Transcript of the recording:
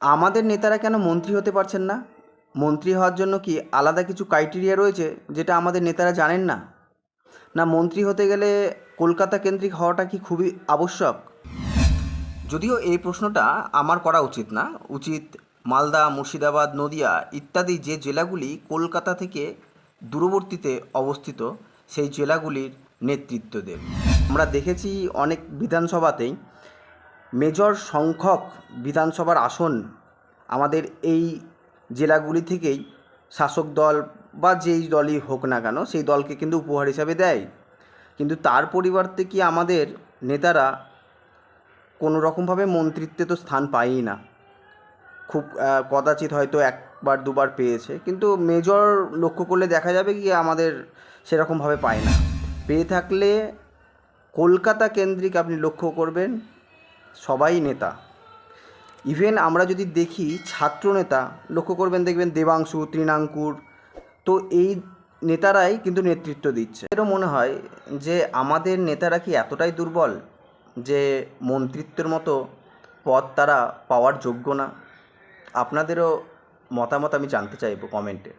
আমাদের নেতারা কেন মন্ত্রী হতে পারছেন না? মন্ত্রী হওয়ার জন্য কি আলাদা কিছু ক্রাইটেরিয়া রয়েছে যেটা আমাদের নেতারা জানেন না? না মন্ত্রী হতে গেলে কলকাতা কেন্দ্রিক হওয়াটা কি খুবই আবশ্যক? যদিও এই প্রশ্নটা আমার করা উচিত না, উচিত মালদা, মুর্শিদাবাদ, নদিয়া ইত্যাদি যে জেলাগুলি কলকাতা থেকে দূরবর্তীতে অবস্থিত সেই জেলাগুলির নেতৃত্বদের। আমরা দেখেছি অনেক বিধানসভাতেই মেজর সংখ্যক বিধানসভার আসন আমাদের এই জেলাগুলি থেকেই শাসক দল বা যেই দলই হোক না কেন সেই দলকে কিন্তু উপহার হিসাবে দেয়। কিন্তু তার পরিবর্তে কি আমাদের নেতারা কোনো রকমভাবে মন্ত্রিত্বে তো স্থান পায়ই না, খুব কদাচিৎ হয়তো একবার দুবার পেয়েছে, কিন্তু মেজর লক্ষ্য করলে দেখা যাবে কি আমাদের সেরকমভাবে পায় না। পেয়ে থাকলে কলকাতা কেন্দ্রিক আপনি লক্ষ্য করবেন সবাই নেতা। ইভেন আমরা যদি দেখি ছাত্রনেতা লক্ষ্য করবেন, দেখবেন দেবাংশু, তৃণাঙ্কুর, তো এই নেতারাই কিন্তু নেতৃত্ব দিচ্ছে। এরও মনে হয় যে আমাদের নেতারা কি এতটাই দুর্বল যে মন্ত্রিত্বের মতো পদ তারা পাওয়ার যোগ্য না? আপনাদেরও মতামত আমি জানতে চাইবো কমেন্টে।